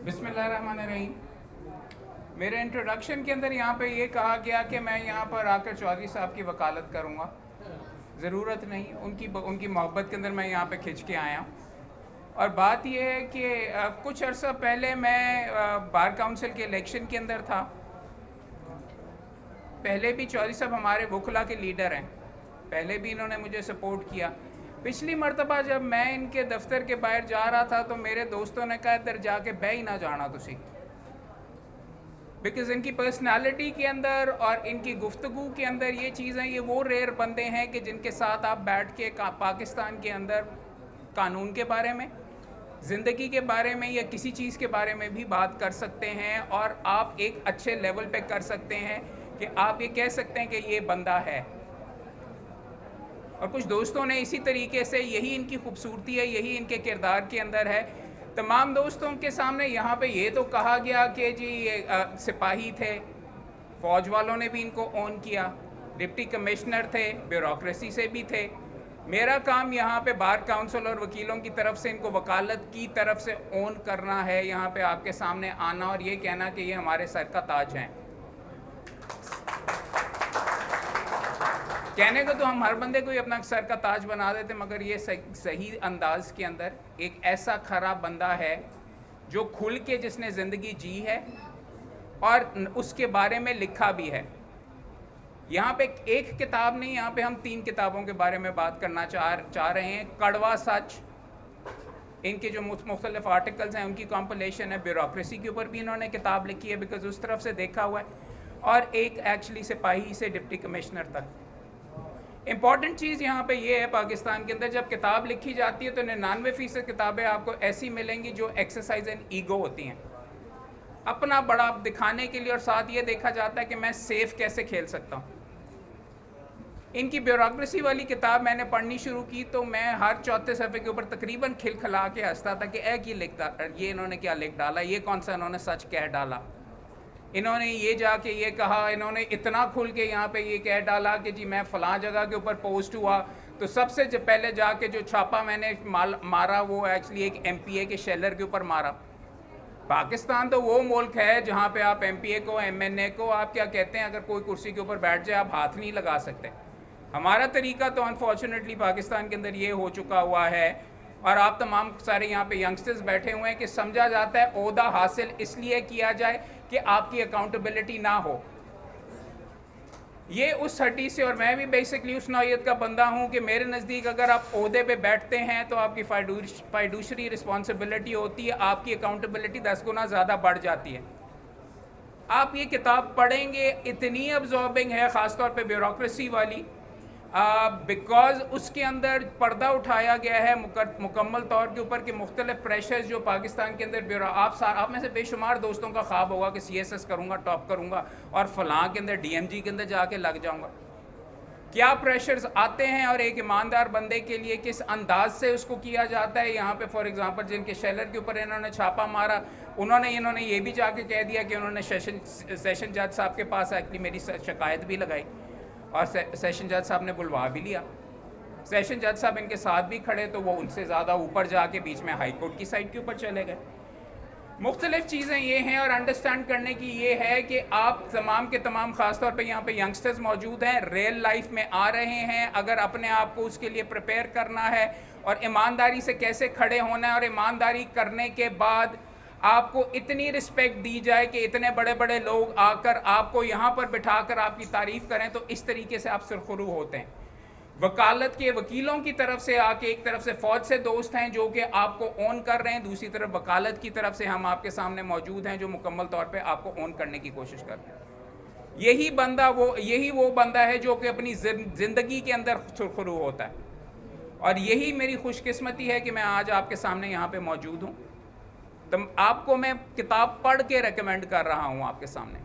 बिस्मिल्लाहिर्रहमानिर्रहीम। मेरे इंट्रोडक्शन के अंदर यहाँ पे ये कहा गया कि मैं यहाँ पर आकर चौधरी साहब की वकालत करूँगा। ज़रूरत नहीं, उनकी मोहब्बत के अंदर मैं यहाँ पे खिंच के आया हूँ। और बात ये है कि कुछ अर्सा पहले मैं बार काउंसिल के इलेक्शन के अंदर था। पहले भी चौधरी साहब हमारे वकला के लीडर हैं, पहले भी इन्होंने मुझे सपोर्ट किया। पिछली मरतबा जब मैं इनके दफ्तर के बाहर जा रहा था तो मेरे दोस्तों ने कहा इधर जाके बह ही ना जाना तुसी, बिकॉज़ इनकी पर्सनालिटी के अंदर और इनकी गुफ्तगू के अंदर ये चीज़ें, ये वो रेयर बंदे हैं कि जिनके साथ आप बैठ के पाकिस्तान के अंदर कानून के बारे में, ज़िंदगी के बारे में या किसी चीज़ के बारे में भी बात कर सकते हैं और आप एक अच्छे लेवल पे कर सकते हैं कि आप ये कह सकते हैं कि ये बंदा है। और कुछ दोस्तों ने इसी तरीके से, यही इनकी खूबसूरती है, यही इनके किरदार के अंदर है। तमाम दोस्तों के सामने यहाँ पे ये तो कहा गया कि जी ये सिपाही थे, फ़ौज वालों ने भी इनको ऑन किया, डिप्टी कमिश्नर थे, ब्यूरोक्रेसी से भी थे। मेरा काम यहाँ पे बार काउंसिल और वकीलों की तरफ से इनको वकालत की तरफ से ऑन करना है, यहाँ पे आपके सामने आना और ये कहना कि ये हमारे सर का ताज हैं। कहने को तो हम हर बंदे को ही अपना सर का ताज बना देते, मगर ये सही अंदाज के अंदर एक ऐसा खरा बंदा है जो खुल के जिसने ज़िंदगी जी है और उसके बारे में लिखा भी है। यहाँ पे एक किताब नहीं, यहाँ पे हम 3 किताबों के बारे में बात करना चाह रहे हैं। कड़वा सच, इनके जो मुख्तलिफ आर्टिकल्स हैं उनकी कॉम्पिलेशन है। ब्यूरोक्रेसी के ऊपर भी इन्होंने किताब लिखी है, बिकॉज उस तरफ से देखा हुआ है। और एक एक्चुअली सिपाही से डिप्टी कमिश्नर तक। इम्पॉर्टेंट चीज़ यहाँ पे ये है, पाकिस्तान के अंदर जब किताब लिखी जाती है तो 99% किताबें आपको ऐसी मिलेंगी जो एक्सरसाइज एंड ईगो होती हैं, अपना बड़ा दिखाने के लिए, और साथ ये देखा जाता है कि मैं सेफ कैसे खेल सकता हूँ। इनकी ब्यूरोक्रेसी वाली किताब मैंने पढ़नी शुरू की तो मैं हर चौथे सफ़े के ऊपर तकरीबन खिलखिला के हंसता था कि ये इन्होंने क्या लिख डाला, ये कौन सा इन्होंने सच कह डाला। इन्होंने ये जाके ये कहा, इन्होंने इतना खुल के यहाँ पे ये कह डाला कि जी मैं फ़लाँ जगह के ऊपर पोस्ट हुआ तो सबसे पहले जाके जो छापा मैंने मारा वो एक्चुअली एक MPA के शेलर के ऊपर मारा। पाकिस्तान तो वो मुल्क है जहाँ पे आप MPA को, MNA को, आप क्या कहते हैं, अगर कोई कुर्सी के ऊपर बैठ जाए आप हाथ नहीं लगा सकते। हमारा तरीका तो अनफॉर्चुनेटली पाकिस्तान के अंदर ये हो चुका हुआ है। और आप तमाम सारे यहाँ पे यंगस्टर्स बैठे हुए हैं कि समझा जाता है ओहदा हासिल इसलिए किया जाए कि आपकी अकाउंटेबिलिटी ना हो। ये उस हड्डी से, और मैं भी बेसिकली उस नौइयत का बंदा हूँ कि मेरे नज़दीक अगर आप ओहदे पे बैठते हैं तो आपकी फाइडूशरी रिस्पॉन्सिबिलिटी होती है, आपकी अकाउंटेबिलिटी 10 गुना ज़्यादा बढ़ जाती है। आप ये किताब पढ़ेंगे, इतनी अब्जॉर्बिंग है, ख़ासतौर पे ब्यूरोक्रेसी वाली, बिकॉज़ उसके अंदर पर्दा उठाया गया है मुकम्मल तौर के ऊपर कि मुख्तलिफ प्रेशर्स जो पाकिस्तान के अंदर आप में से बेशुमार दोस्तों का ख्वाब होगा कि CSS करूँगा, टॉप करूँगा और फलां के अंदर DMG के अंदर जाके लग जाऊँगा। क्या प्रेशर्स आते हैं और एक ईमानदार बंदे के लिए किस अंदाज से उसको किया जाता है। यहाँ पे फॉर एग्जांपल जिनके शेलर के ऊपर इन्होंने छापा मारा, उन्होंने ये भी जाके कह दिया कि उन्होंने सेशन जज साहब के पास एक्चुअली मेरी शिकायत भी लगाई और सेशन जज साहब ने बुलवा भी लिया। सेशन जज साहब इनके साथ भी खड़े तो वो उनसे ज़्यादा ऊपर जाके बीच में हाई कोर्ट की साइड के ऊपर चले गए। मुख्तलिफ चीज़ें ये हैं और अंडरस्टैंड करने की ये है कि आप तमाम के तमाम, ख़ासतौर पे यहाँ पे यंगस्टर्स मौजूद हैं, रियल लाइफ में आ रहे हैं। अगर अपने आप को उसके लिए प्रिपेयर करना है और ईमानदारी से कैसे खड़े होना है, और ईमानदारी करने के बाद आपको इतनी रिस्पेक्ट दी जाए कि इतने बड़े बड़े लोग आकर आपको यहाँ पर बिठाकर आपकी तारीफ़ करें, तो इस तरीके से आप सुरखरू होते हैं। वकालत के वकीलों की तरफ से आके, एक तरफ से फ़ौज से दोस्त हैं जो कि आपको ऑन कर रहे हैं, दूसरी तरफ वकालत की तरफ से हम आपके सामने मौजूद हैं जो मुकम्मल तौर पे आपको ऑन करने की कोशिश करते हैं। यही वो बंदा है जो कि अपनी ज़िंदगी के अंदर सुरखरू होता है। और यही मेरी खुशकिस्मती है कि मैं आज आपके सामने यहाँ पे मौजूद हूँ। तो आपको मैं किताब पढ़ के रेकमेंड कर रहा हूँ आपके सामने।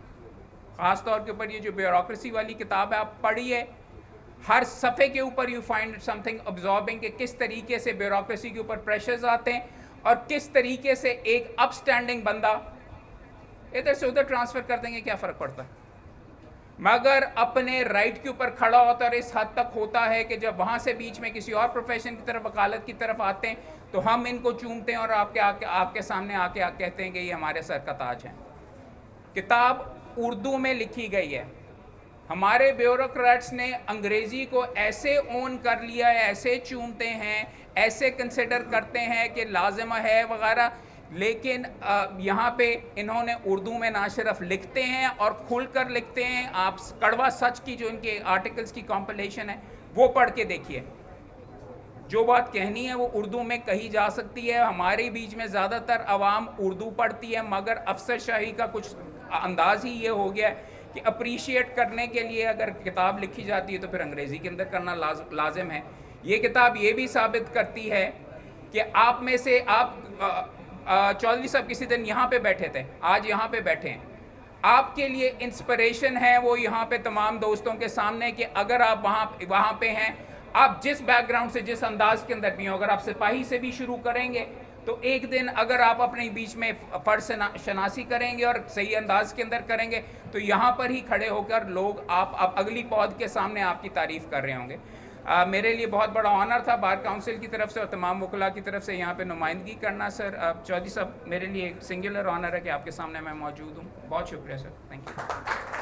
ख़ास तौर के ऊपर ये जो ब्यूरोक्रेसी वाली किताब है, आप पढ़िए। हर सफ़े के ऊपर यू फाइंड समथिंग अब्जॉर्बिंग कि किस तरीके से ब्यूरोक्रेसी के ऊपर प्रेशर्स आते हैं और किस तरीके से एक अपस्टैंडिंग बंदा इधर से उधर ट्रांसफ़र कर देंगे, क्या फ़र्क पड़ता है। मगर अपने राइट के ऊपर खड़ा होता है और इस हद तक होता है कि जब वहाँ से बीच में किसी और प्रोफेशन की तरफ, वकालत की तरफ आते हैं तो हम इनको चूमते हैं और आपके सामने आके कहते हैं कि ये हमारे सर का ताज है। किताब उर्दू में लिखी गई है। हमारे ब्यूरोक्रेट्स ने अंग्रेज़ी को ऐसे ओन कर लिया है, ऐसे चूमते हैं, ऐसे कंसिडर करते हैं कि लाजिम है वगैरह, लेकिन यहाँ पे इन्होंने उर्दू में ना सिर्फ लिखते हैं और खुल कर लिखते हैं। आप कड़वा सच की जो इनके आर्टिकल्स की कॉम्पिलेशन है वो पढ़ के देखिए। जो बात कहनी है वो उर्दू में कही जा सकती है। हमारे बीच में ज़्यादातर आवाम उर्दू पढ़ती है, मगर अफसरशाही का कुछ अंदाज़ ही ये हो गया है कि अप्रीशिएट करने के लिए अगर किताब लिखी जाती है तो फिर अंग्रेज़ी के अंदर करना लाजिम है। ये किताब ये भी साबित करती है कि आप में से चौधरी साहब किसी दिन यहाँ पे बैठे थे, आज यहाँ पे बैठे हैं, आपके लिए इंस्पिरेशन है वो यहाँ पे तमाम दोस्तों के सामने कि अगर आप वहाँ पे हैं, आप जिस बैकग्राउंड से, जिस अंदाज के अंदर भी हो, अगर आप सिपाही से भी शुरू करेंगे तो एक दिन अगर आप अपने बीच में फ़र्ज शनासी करेंगे और सही अंदाज के अंदर करेंगे तो यहाँ पर ही खड़े होकर लोग आप अगली पौध के सामने आपकी तारीफ़ कर रहे होंगे। मेरे लिए बहुत बड़ा ऑनर था बार काउंसिल की तरफ से और तमाम वकला की तरफ से यहाँ पे नुमाइंदगी करना। सर चौधरी साहब, मेरे लिए एक सिंगुलर ऑनर है कि आपके सामने मैं मौजूद हूँ। बहुत शुक्रिया सर, थैंक यू।